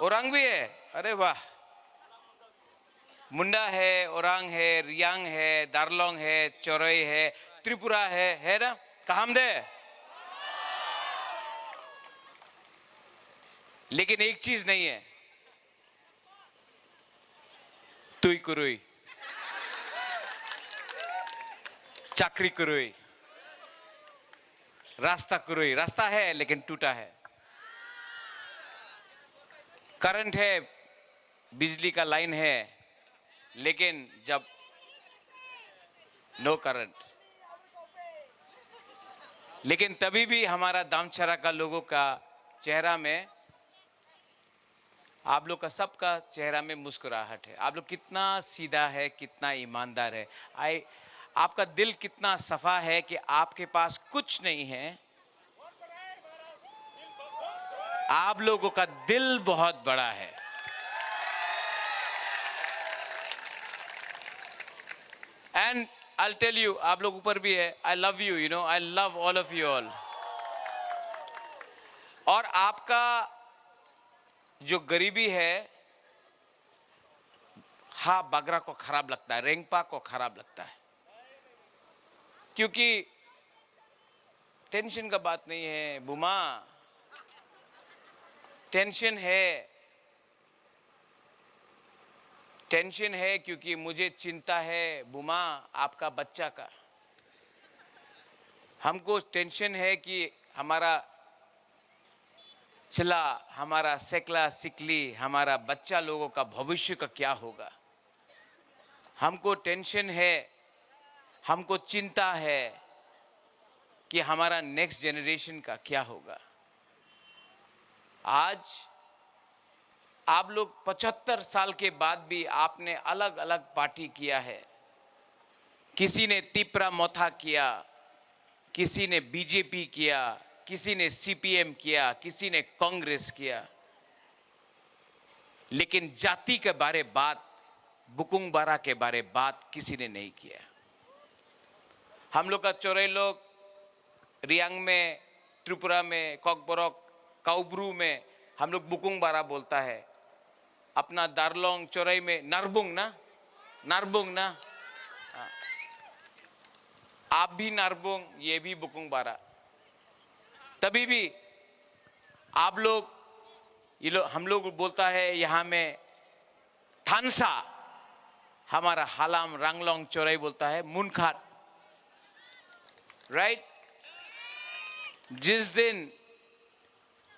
ओरांग भी है, अरे वाह। मुंडा है, ओरांग है, रियांग है, दारलोंग है, चोरई है, त्रिपुरा है ना, कामदे। लेकिन एक चीज नहीं है, तुई कुरुई, चाकरी कुरुई, रास्ता कुरुई। रास्ता है लेकिन टूटा है, करंट है, बिजली का लाइन है, लेकिन जब नो करंट, लेकिन तभी भी हमारा दामचरा का लोगों का चेहरा में, आप लोग का सबका चेहरा में मुस्कुराहट है। आप लोग कितना सीधा है, कितना ईमानदार है। आपका दिल कितना सफा है कि आपके पास कुछ नहीं है, आप लोगों का दिल बहुत बड़ा है। एंड आई टेल यू, आप लोग ऊपर भी है, I love you, you know, I love all of you all. और आपका जो गरीबी है, हा बागरा को खराब लगता है, रेंगपा को खराब लगता है, क्योंकि टेंशन का बात नहीं है बुमा, टेंशन है क्योंकि मुझे चिंता है बुमा आपका बच्चा का। हमको टेंशन है कि हमारा चिल्ला, हमारा सेकला सिकली, हमारा बच्चा लोगों का भविष्य का क्या होगा। हमको टेंशन है, हमको चिंता है कि हमारा नेक्स्ट जनरेशन का क्या होगा। आज आप लोग 75 साल के बाद भी आपने अलग अलग पार्टी किया है। किसी ने तिपरा मोथा किया, किसी ने बीजेपी किया, किसी ने सीपीएम किया, किसी ने कांग्रेस किया, लेकिन जाति के बारे बात, बुकुंग बारा के बारे बात किसी ने नहीं किया। हम लोग का चोरे लोग रियांग में, त्रिपुरा में, कॉकबोरक, काउब्रू में हम लोग बुकुंग बारा बोलता है। अपना दारलोंग चोरई में नारबुंग ना, नारबुंग ना, आप भी नारबुंग, ये भी बुकुंग बारा। तभी भी आप लोग, ये लोग, हम लोग बोलता है यहाँ में थानसा, हमारा हालाम रांगलोंग चोरई बोलता है मुनखाट, राइट। जिस दिन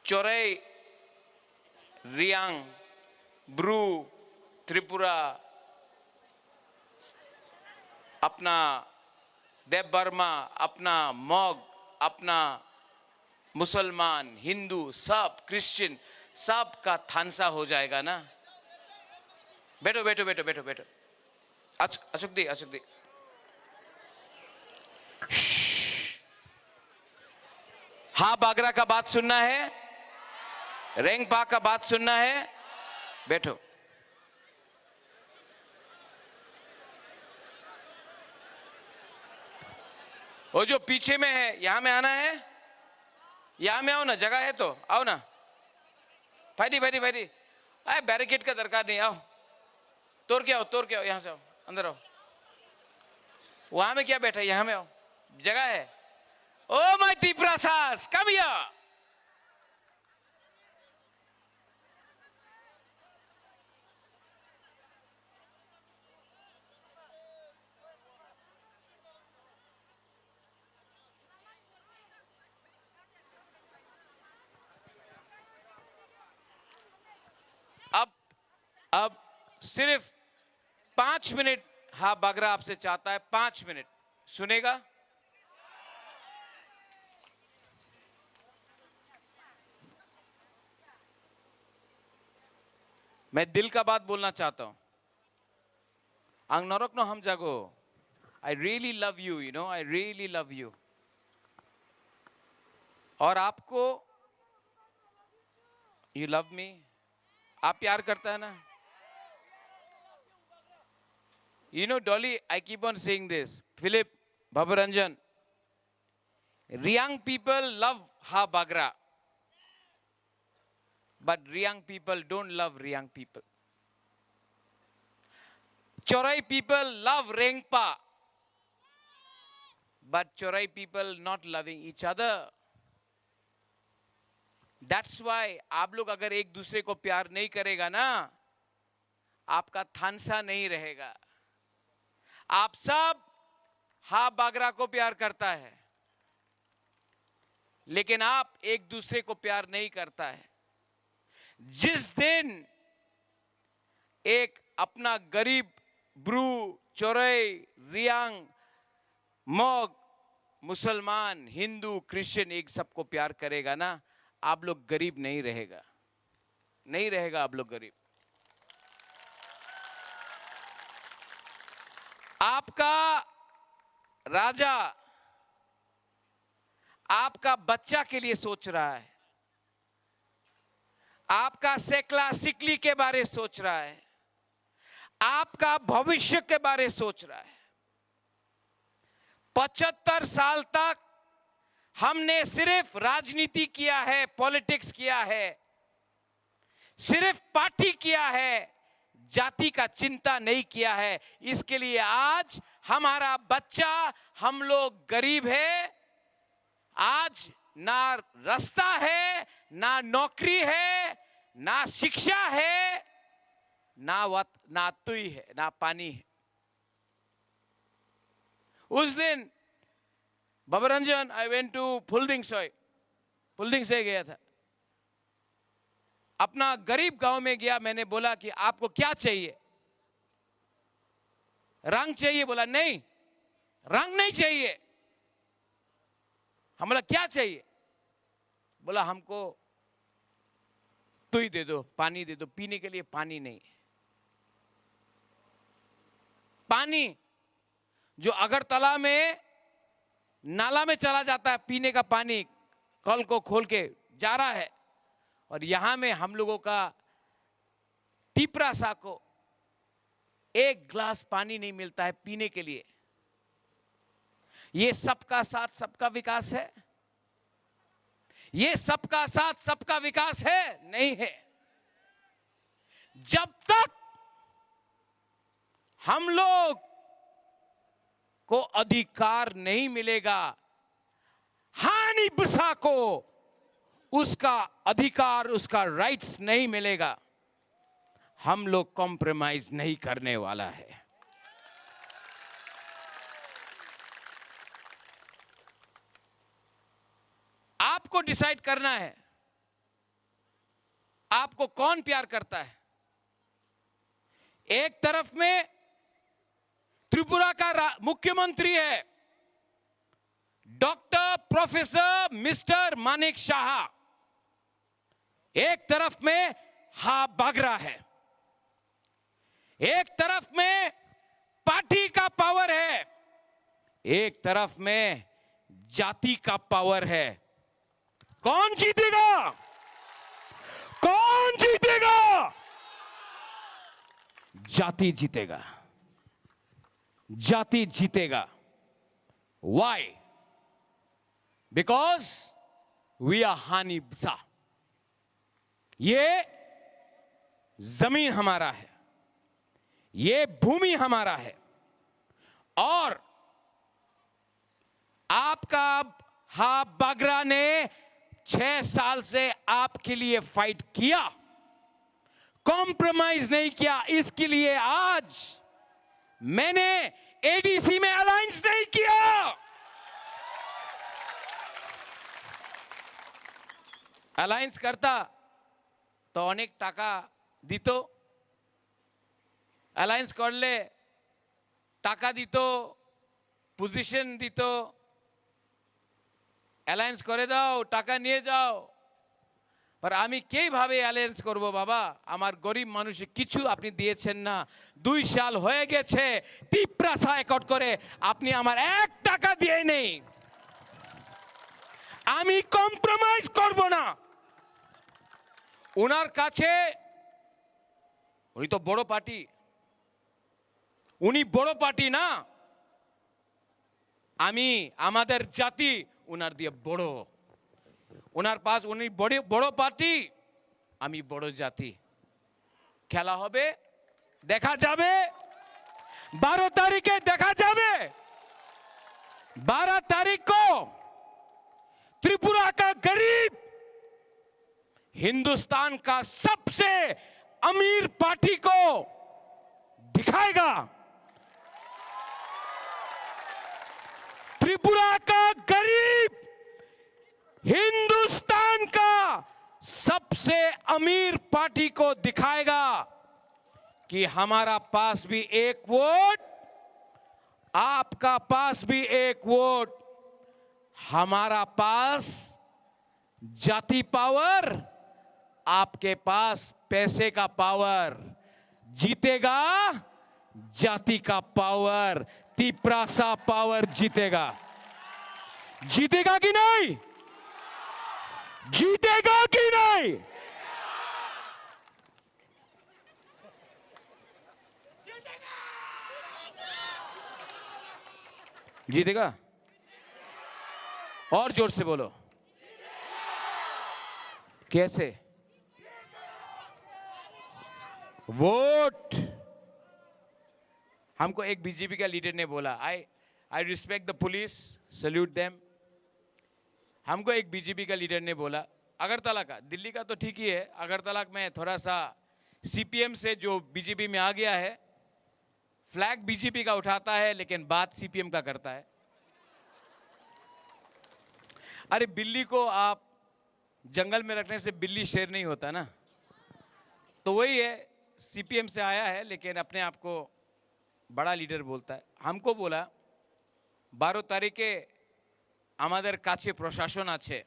चोरई, रियांग, ब्रू, त्रिपुरा, अपना देव बर्मा, अपना मॉग, अपना मुसलमान, हिंदू, सब क्रिश्चियन, सब का थानसा हो जाएगा ना। बैठो बैठो बैठो बैठो बैठो, अशोक दी, अशोक दी। हाँ बागरा का बात सुनना है, रेंगपा का बात सुनना है, बैठो। वो जो पीछे में है, यहां में आना है, यहां में आओ ना, जगह है तो आओ ना। भाई भाई भाई, अरे बैरिकेड का दरकार नहीं, आओ, तोड़ के आओ, तोड़ के आओ, यहां से आओ, अंदर आओ। वहां में क्या बैठा है, यहां में आओ, जगह है। ओ माय तिपरा सास, कम हियर। अब सिर्फ 5 मिनट हाँ बागरा आपसे चाहता है, 5 मिनट सुनेगा। मैं दिल का बात बोलना चाहता हूं। आंग नरक नो हम जागो, I really love you, you know, I really love you. और आपको, यू लव मी, आप प्यार करता है ना। You know, Dolly, I keep on saying this. Philip, Bhabaranjan, Riang people love Ha Bagra. but Riang people don't love Riang people. Chorai people love Rengpa, but Chorai people not loving each other. That's why आप लोग अगर एक दूसरे को प्यार नहीं करेगा ना, आपका थानसा नहीं रहेगा. आप सब हा बागरा को प्यार करता है, लेकिन आप एक दूसरे को प्यार नहीं करता है. जिस दिन एक अपना गरीब ब्रू, चोरई, रियांग, मोग, मुसलमान, हिंदू, क्रिश्चियन एक सबको प्यार करेगा ना, आप लोग गरीब नहीं रहेगा. नहीं रहेगा आप लोग गरीब. आपका राजा आपका बच्चा के लिए सोच रहा है, आपका सेकला सिकली के बारे सोच रहा है, आपका भविष्य के बारे सोच रहा है. 75 साल तक हमने सिर्फ राजनीति किया है, पॉलिटिक्स किया है, सिर्फ पार्टी किया है, जाति का चिंता नहीं किया है. इसके लिए आज हमारा बच्चा, हम लोग गरीब है. आज ना रास्ता है, ना नौकरी है, ना शिक्षा है, ना तुई है, ना पानी है. उस दिन बबरंजन आई वेंट टू फुलदिंग से गया था. अपना गरीब गांव में गया. मैंने बोला कि आपको क्या चाहिए? रंग चाहिए. बोला नहीं, रंग नहीं चाहिए. हम बोला क्या चाहिए? बोला हमको तुई दे दो, पानी दे दो. पीने के लिए पानी नहीं. पानी जो अगरतला में नाला में चला जाता है, पीने का पानी कल को खोल के जा रहा है, और यहां में हम लोगों का टिपरा सा को एक ग्लास पानी नहीं मिलता है पीने के लिए. ये सबका साथ सबका विकास है? ये सबका साथ सबका विकास है? नहीं है. जब तक हम लोग को अधिकार नहीं मिलेगा, हानि बिसा को उसका अधिकार, उसका राइट्स नहीं मिलेगा, हम लोग कॉम्प्रोमाइज नहीं करने वाला है. आपको डिसाइड करना है आपको कौन प्यार करता है. एक तरफ में त्रिपुरा का मुख्यमंत्री है doctor professor mister Manik Shah. एक तरफ में हा बागरा है. एक तरफ में पार्टी का पावर है, एक तरफ में जाति का पावर है. कौन जीतेगा? कौन जीतेगा? जाति जीतेगा. जाति जीतेगा. Why? Because we are हानि बिसा. ये जमीन हमारा है, ये भूमि हमारा है, और आपका हा बागरा ने 6 साल से आपके लिए फाइट किया, कॉम्प्रोमाइज नहीं किया. इसके लिए आज मैंने एडीसी में अलायंस नहीं किया. अलायंस करता तो अनेक टाका दित, अलायंस करले टाका दित, पोजिशन दित. অ্যালায়েন্স করে দাও, টাকা নিয়ে যাও. पर আমি কিভাবে অ্যালায়েন্স করব বাবা? আমার গরিব মানুষে কিছু আপনি দিয়েছেন না. 2 সাল হয়ে গেছে টিপ্রাসা একট করে, আপনি আমার 1 টাকা দিয়ে নেই. আমি কম্প্রোমাইজ করব না. ওনার কাছে উনি তো বড় পার্টি, উনি বড় পার্টি না. আমি আমাদের জাতি ওনার দিয়ে বড়, ওনার পাশ উনি বড় পার্টি, আমি বড় জাতি। খেলা হবে, দেখা যাবে 12 तारीखे देखा जावे। 12 तारीख को त्रिपुरा का गरीब हिंदुस्तान का सबसे अमीर पार्टी को दिखाएगा। त्रिपुरा का गरीब हिंदुस्तान का सबसे अमीर पार्टी को दिखाएगा कि हमारा पास भी एक वोट, आपका पास भी एक वोट, हमारा पास जाति पावर, आपके पास पैसे का पावर। जीतेगा जाति का पावर, तिपरासा पावर जीतेगा। जीतेगा कि नहीं? जीतेगा कि नहीं? जीतेगा। और जोर से बोलो। कैसे? वोट। हमको एक बीजेपी का लीडर ने बोला, I respect the police, salute them. हमको एक बीजेपी का लीडर ने बोला, अगरतला का, दिल्ली का तो ठीक ही है, अगरतला में थोड़ा सा सीपीएम से जो बीजेपी में आ गया है, फ्लैग बीजेपी का उठाता है लेकिन बात सीपीएम का करता है। अरे बिल्ली को आप जंगल में रखने से बिल्ली शेर नहीं होता ना। तो वही है, सीपीएम से आया है लेकिन अपने आप को बड़ा लीडर बोलता है। हमको बोला 12 तारीखे আমাদের কাছে প্রশাসন আছে,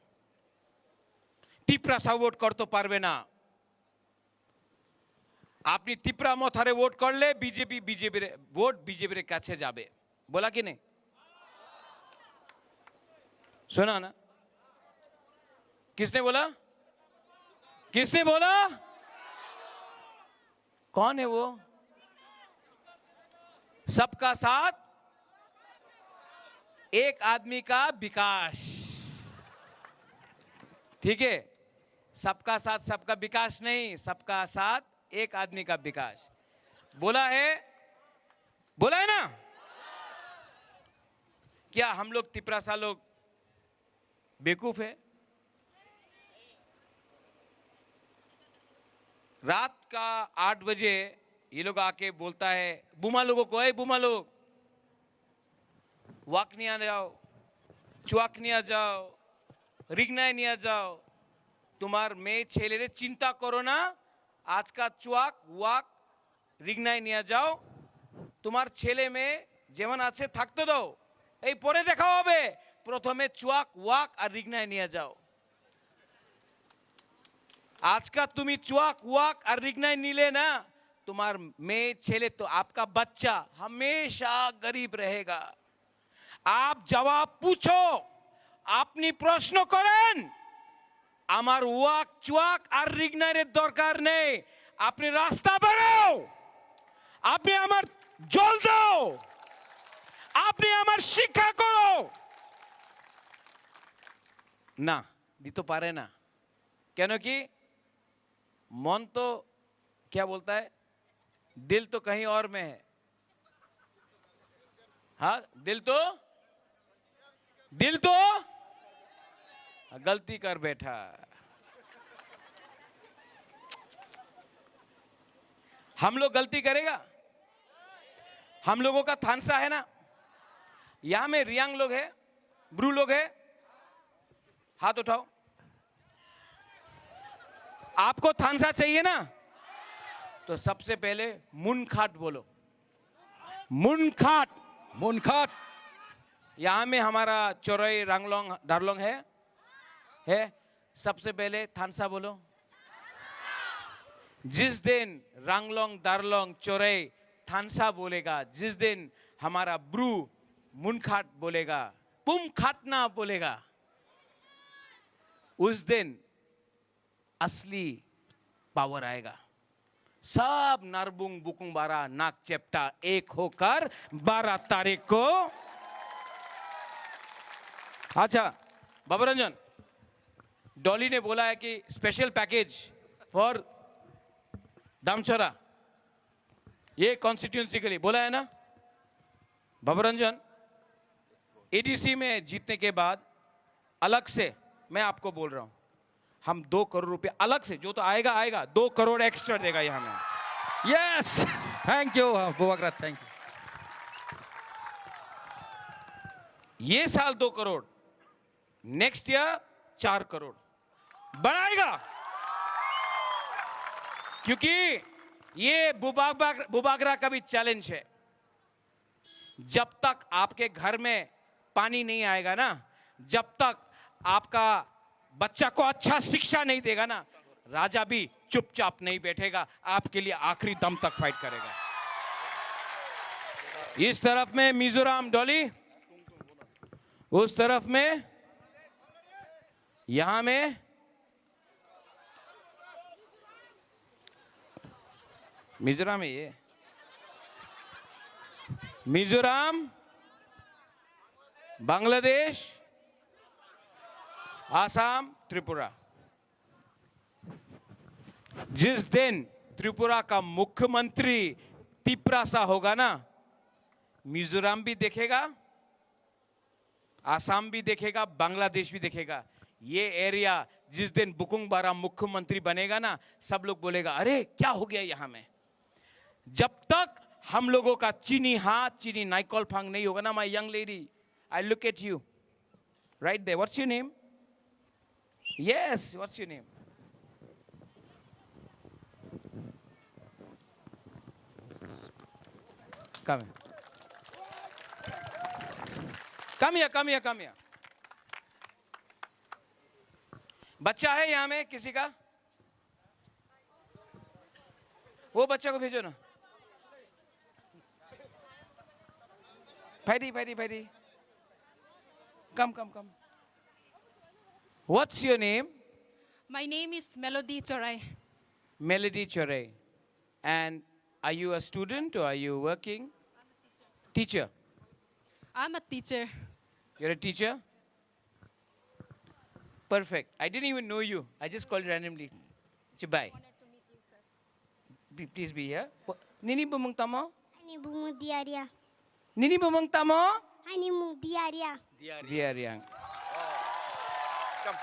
টিপরা ভোট করতে পারবে না। আপনি টিপরা মথারে ভোট করলে বিজেপির ভোট বিজেপির কাছে যাবে। बोला कि नहीं? सुना ना? किसने बोला? किसने बोला? कौन है वो? सबका साथ, एक आदमी का विकास। ठीक है, सबका साथ सबका विकास नहीं, सबका साथ एक आदमी का विकास। बोला है ना? क्या हम लोग तिपरासा लोग बेवकूफ है? रात का 8 बजे ये लोग आके बोलता है बुमा लोगों को, बुमा लोग वाक नहीं आ जाओ, चुआक नहीं आ जाओ, रिगनाय नहीं आ जाओ, तुम्हार मेये छेलेरे चिंता करो ना, आज का चुआक वाक रिगनाय नहीं आ जाओ, तुम्हार छेले में जेमन आछे थाकते दाओ, এই পরে দেখা হবে, প্রথমে চুয়াক ওয়াক আর রিগনায় নিয়ে যাও। আজকা তুমি চুয়াক ওয়াক আর রিগনায় নিলে না, তোমার মেয়ে ছেলে তো आपका बच्चा हमेशा गरीब रहेगा। आप जवाब पूछो, আপনি প্রশ্ন করেন, আমার ওয়াক চুয়াক আর রিগনায়ের দরকার নেই, আপনি রাস্তা বানাও, আপনি আমার জল দাও, আপনি আমার শিক্ষা করো। না, দিতে পারে না। কেন কি? मन तो क्या बोलता है, दिल तो कहीं और में है। हाँ, दिल तो गलती कर बैठा। हम लोग गलती करेगा? हम लोगों का थानसा है ना, यहां में रियांग लोग है, ब्रू लोग है, हाथ उठाओ। आपको थानसा चाहिए ना? तो सबसे पहले मुनखाट बोलो। मुनखाट, मुनखाट। यहां में हमारा चोरई रांगलोंग दारलोंग है। सबसे पहले थानसा बोलो। जिस दिन रांगलोंग दारलोंग चोरई थानसा बोलेगा, जिस दिन हमारा ब्रू मुनखाट बोलेगा, पुम खाटना बोलेगा, उस दिन असली पावर आएगा। सब नारबुंग बुकुंग बारा नाक चेप्टा एक होकर 12 तारीख को। अच्छा बाबा रंजन, डॉली ने बोला है कि स्पेशल पैकेज फॉर दामचोरा, ये कॉन्स्टिट्यूंसी के लिए बोला है ना। भवरंजन, एडीसी में जीतने के बाद अलग से मैं आपको बोल रहा हूं, हम 2 करोड़ रुपए अलग से, जो तो आएगा आएगा, 2 करोड़ एक्स्ट्रा देगा यहां में। यस, थैंक यू बुबाकरा, थैंक यू। ये साल 2 करोड़, नेक्स्ट ईयर 4 करोड़ बढ़ाएगा, क्योंकि ये बुबागरा का भी चैलेंज है। जब तक आपके घर में पानी नहीं आएगा ना, जब तक आपका बच्चा को अच्छा शिक्षा नहीं देगा ना, राजा भी चुपचाप नहीं बैठेगा, आपके लिए आखिरी दम तक फाइट करेगा। इस तरफ में मिजोरम डॉली, उस तरफ में, यहां में मिजोरम है, ये मिजोरम, बांग्लादेश, आसाम, त्रिपुरा। जिस दिन त्रिपुरा का मुख्यमंत्री तिपरासा होगा ना, मिजोरम भी देखेगा, आसाम भी देखेगा, बांग्लादेश भी देखेगा। ये एरिया जिस दिन बुकुंग बारा मुख्यमंत्री बनेगा ना, सब लोग बोलेगा अरे क्या हो गया यहां में। जब तक हम लोगों का चीनी हाथ, चीनी नाइकॉल फांग नहीं होगा ना, my young lady, I look at you right there, what's your name? Yes, what's your name? Come here. Come here, come here, come here. बच्चा है यहां में किसी का? वो बच्चा को भेजो ना। Paddy. Come. What's your name? My name is Melody Chorai. Melody Chorai. And are you a student or are you working? Teacher. I'm a teacher. You're a teacher? Perfect. I didn't even know you. I just called randomly. Bye. Please be here. Nini bumung tamo? Ani bungu diaria. Nini bumung tamo? Ani mung diaria. Diaria. Come.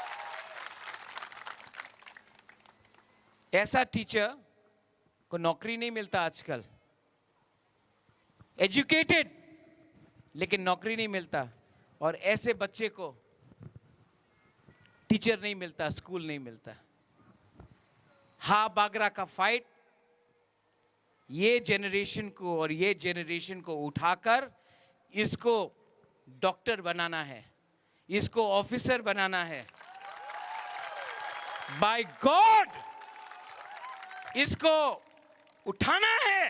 ऐसा teacher को नौकरी नहीं मिलता आजकल। Educated लेकिन नौकरी नहीं मिलता, और ऐसे बच्चे को टीचर नहीं मिलता, स्कूल नहीं मिलता। हा बागरा का फाइट ये जेनरेशन को और ये जेनरेशन को उठाकर इसको डॉक्टर बनाना है, इसको ऑफिसर बनाना है। बाय गॉड इसको उठाना है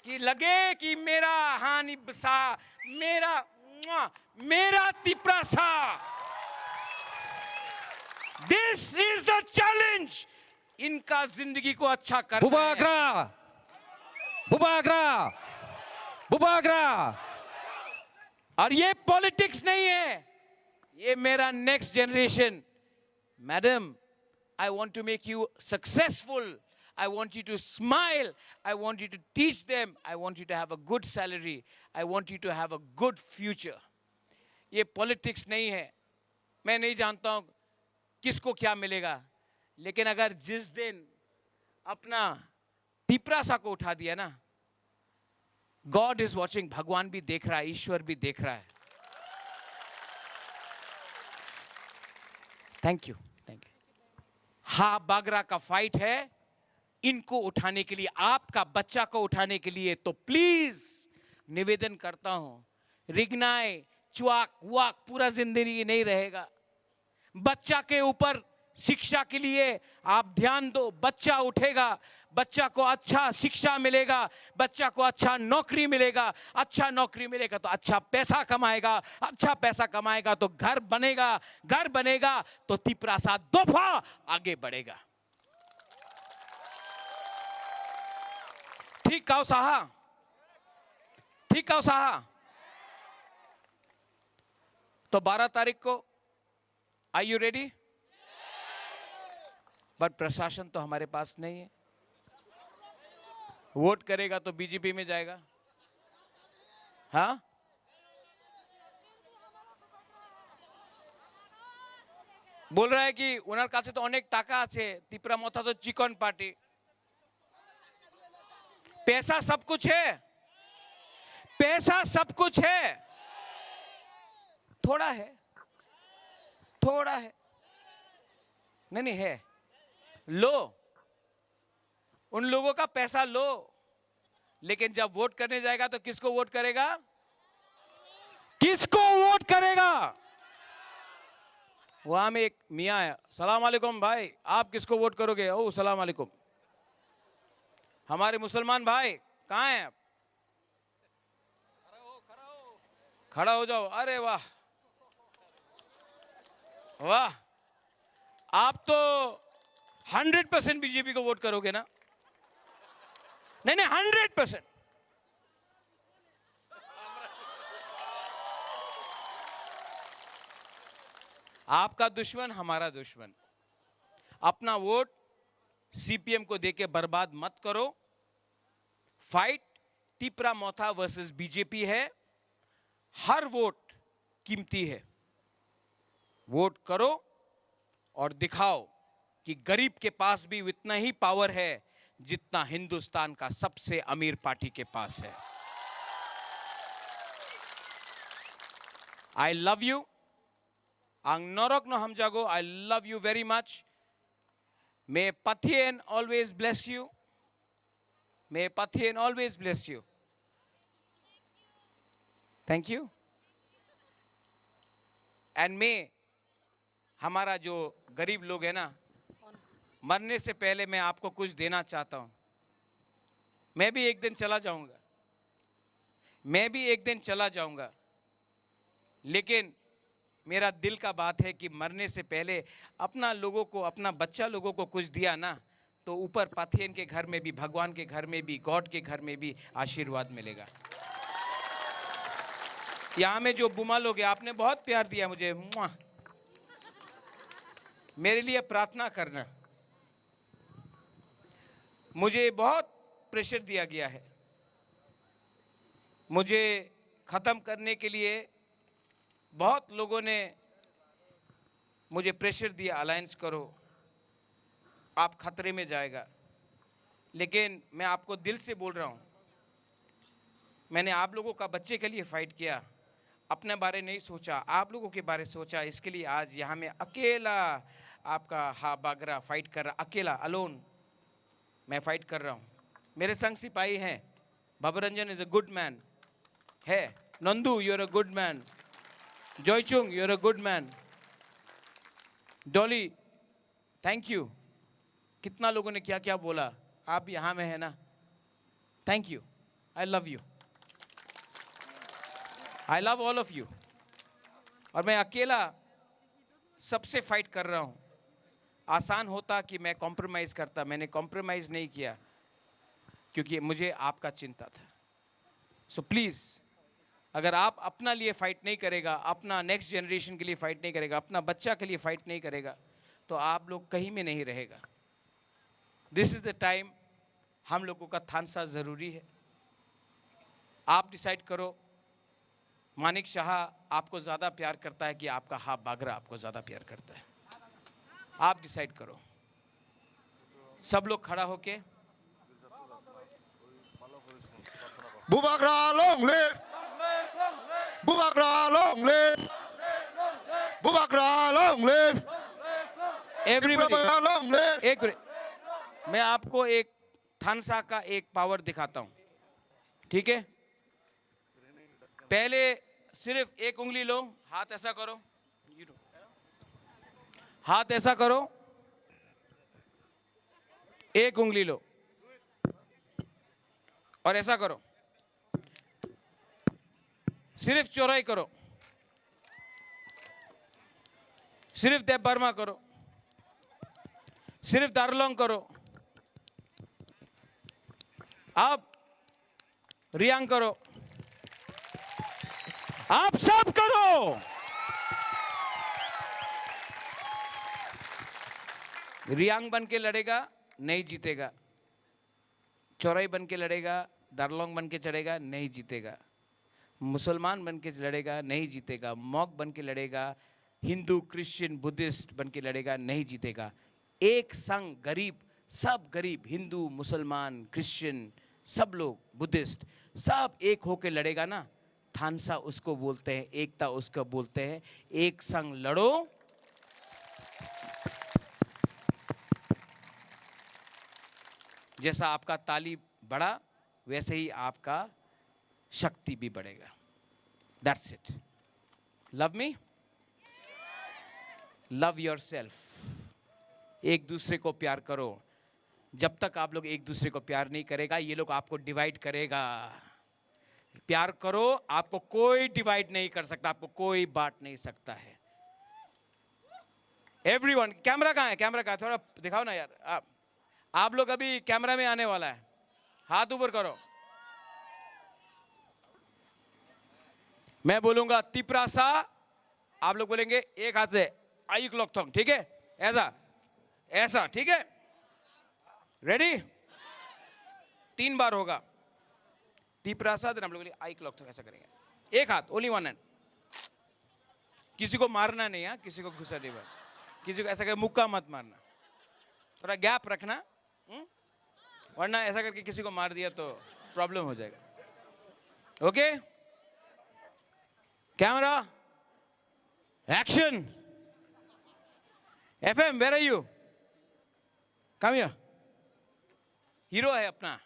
कि लगे कि मेरा हानि बसा, मेरा Tiprasa. This is the challenge. इनका जिंदगी को अच्छा करना है। बुबागरा। और ये पॉलिटिक्स नहीं है, ये मेरा next generation. Madam, I want to make you successful. I want you to smile. I want you to teach them. I want you to have a good salary. I want you to have a good future. ये politics नहीं है। मैं नहीं जानता हूँ किसको क्या मिलेगा, लेकिन अगर जिस दिन अपना तिपरासा को उठा दिया ना, गॉड इज वॉचिंग, भगवान भी देख रहा है, ईश्वर भी देख रहा है। Thank you. हा बागरा का फाइट है, इनको उठाने के लिए, आपका बच्चा को उठाने के लिए। तो प्लीज निवेदन करता हूं, रिगनाए च्वाक वाक पूरा जिंदगी नहीं रहेगा। बच्चा के ऊपर शिक्षा के लिए आप ध्यान दो। बच्चा उठेगा, बच्चा को अच्छा शिक्षा मिलेगा, बच्चा को अच्छा नौकरी मिलेगा, अच्छा नौकरी मिलेगा तो अच्छा पैसा कमाएगा, अच्छा पैसा कमाएगा तो घर बनेगा, घर बनेगा तो तिपरासा दफा आगे बढ़ेगा। ठीक कहो साहा, ठीक कहो साहा। तो 12 तारीख को, आर यू रेडी? बट प्रशासन तो हमारे पास नहीं है। वोट करेगा तो बीजेपी में जाएगा। हाँ, बोल रहा है कि उनार काছে तो अनेक टाका আছে, तिपरा मोथा तो चिकन पार्टी, पैसा सब कुछ है, पैसा सब कुछ है, थोड़ा है, थोड़ा है, नहीं नहीं है, लो, उन लोगों का पैसा लो, लेकिन जब वोट करने जाएगा तो किसको वोट करेगा? किसको वोट करेगा? वहां में एक मियाँ है, सलाम अलैकुम भाई, आप किसको वोट करोगे? ओ सलाम अलैकुम। हमारे मुसलमान भाई कहाँ हैं आप? खड़ा हो जाओ। अरे वाह वाह, आप तो 100% बीजेपी को वोट करोगे ना? नहीं नहीं, 100%। आपका दुश्मन हमारा दुश्मन। अपना वोट सीपीएम को देके बर्बाद मत करो। फाइट तिपरा मोथा वर्सेस बीजेपी है। हर वोट कीमती है। वोट करो और दिखाओ कि गरीब के पास भी उतना ही पावर है जितना हिंदुस्तान का सबसे अमीर पार्टी के पास है। I love you. Ang norok no hamjago, I love you very much. May Pathian always bless you. May Pathian always bless you. Thank you. And may हमारा जो गरीब लोग है ना, मरने से पहले मैं आपको कुछ देना चाहता हूं। मैं भी एक दिन चला जाऊंगा, मैं भी एक दिन चला जाऊंगा, लेकिन मेरा दिल का बात है कि मरने से पहले अपना लोगों को, अपना बच्चा लोगों को कुछ दिया ना, तो ऊपर पाथियन के घर में भी, भगवान के घर में भी, गॉड के घर में भी आशीर्वाद मिलेगा। यहाँ में जो बुमा लोग हैं, आपने बहुत प्यार दिया मुझे, मेरे लिए प्रार्थना करना। मुझे बहुत प्रेशर दिया गया है, मुझे खत्म करने के लिए बहुत लोगों ने मुझे प्रेशर दिया, अलायंस करो, आप खतरे में जाएगा। लेकिन मैं आपको दिल से बोल रहा हूं, मैंने आप लोगों का बच्चे के लिए फाइट किया, अपने बारे नहीं सोचा, आप लोगों के बारे सोचा। इसके लिए आज यहाँ में अकेला आपका हाँ बागरा फाइट कर रहा, अकेला अलोन मैं फाइट कर रहा हूँ। मेरे संग सिपाही हैं, Bhabaranjan is a good man है, Nandu you are a good man, Joychung you are a good man, Dolly thank you. कितना लोगों ने क्या क्या बोला, आप यहाँ में है ना, thank you, I love you, I love all of you. और मैं अकेला सबसे फाइट कर रहा हूँ। आसान होता कि मैं कॉम्प्रोमाइज़ करता, मैंने कॉम्प्रोमाइज़ नहीं किया क्योंकि मुझे आपका चिंता था। सो प्लीज़, अगर आप अपना लिए फाइट नहीं करेगा, अपना नेक्स्ट जनरेशन के लिए फाइट नहीं करेगा, अपना बच्चा के लिए फाइट नहीं करेगा, तो आप लोग कहीं में नहीं रहेगा। दिस इज द टाइम, हम लोगों का थानसा ज़रूरी है। आप डिसाइड करो, मानिक शाह आपको ज़्यादा प्यार करता है कि आपका हा बागरा आपको ज़्यादा प्यार करता है? आप डिसाइड करो। सब लोग खड़ा होके Bubagra long live! Bubagra long live! Bubagra long live! Everybody, Bubagra long live! एक मिनट, मैं आपको एक थानसा का एक पावर दिखाता हूं, ठीक है? पहले सिर्फ एक उंगली लो, हाथ ऐसा करो, हाथ ऐसा करो, एक उंगली लो और ऐसा करो, सिर्फ चौराई करो, सिर्फ देव बर्मा करो, सिर्फ दारुलोंग करो, आप रियांग करो, आप सब करो। रियांग बन के लड़ेगा नहीं जीतेगा, चौराई बन के लड़ेगा, दार्लोंग बन के चढ़ेगा नहीं जीतेगा, मुसलमान बन के लड़ेगा नहीं जीतेगा, मॉक बन के लड़ेगा, हिंदू क्रिश्चियन बुद्धिस्ट बन के लड़ेगा नहीं जीतेगा। एक संग गरीब, सब गरीब, हिंदू मुसलमान क्रिश्चियन सब लोग बुद्धिस्ट सब एक होके लड़ेगा ना, थानसा उसको बोलते हैं, एकता उसको बोलते हैं। एक संग लड़ो, जैसा आपका ताली बढ़ा वैसे ही आपका शक्ति भी बढ़ेगा। That's it. Love me, love yourself. एक दूसरे को प्यार करो। जब तक आप लोग एक दूसरे को प्यार नहीं करेगा, ये लोग आपको डिवाइड करेगा। प्यार करो, आपको कोई डिवाइड नहीं कर सकता, आपको कोई बांट नहीं सकता है। एवरीवन, कैमरा कहाँ है? कैमरा कहाँ है? थोड़ा दिखाओ ना यार। आप लोग अभी कैमरा में आने वाला है, हाथ ऊपर करो। मैं बोलूंगा तिप्रासा, आप लोग बोलेंगे एक हाथ से आई क्लॉक थोंग, ठीक है? ऐसा ऐसा, ठीक है? रेडी? 3 बार होगा तिप्रासा, देन हम लोग आई क्लॉक थोंग ऐसा करेंगे। एक हाथ, ओनली वन हैंड। किसी को मारना नहीं है, किसी को गुस्सा नहीं मारना, किसी को ऐसा करके मुक्का मत मारना, थोड़ा गैप रखना, वरना ऐसा करके किसी को मार दिया तो प्रॉब्लम हो जाएगा। Okay? Camera action. FM, where are you? Come here. Hero है अपना।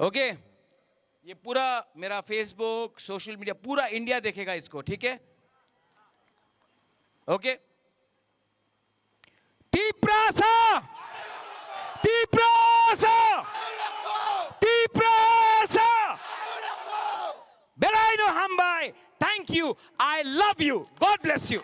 ओके, ये पूरा मेरा फेसबुक, सोशल मीडिया, पूरा इंडिया देखेगा इसको, ठीक है? ओके? तिप्रासा, तिप्रासा, तिप्रासा, बेलाइनो हमबाई। Thank you. I love you. God bless you.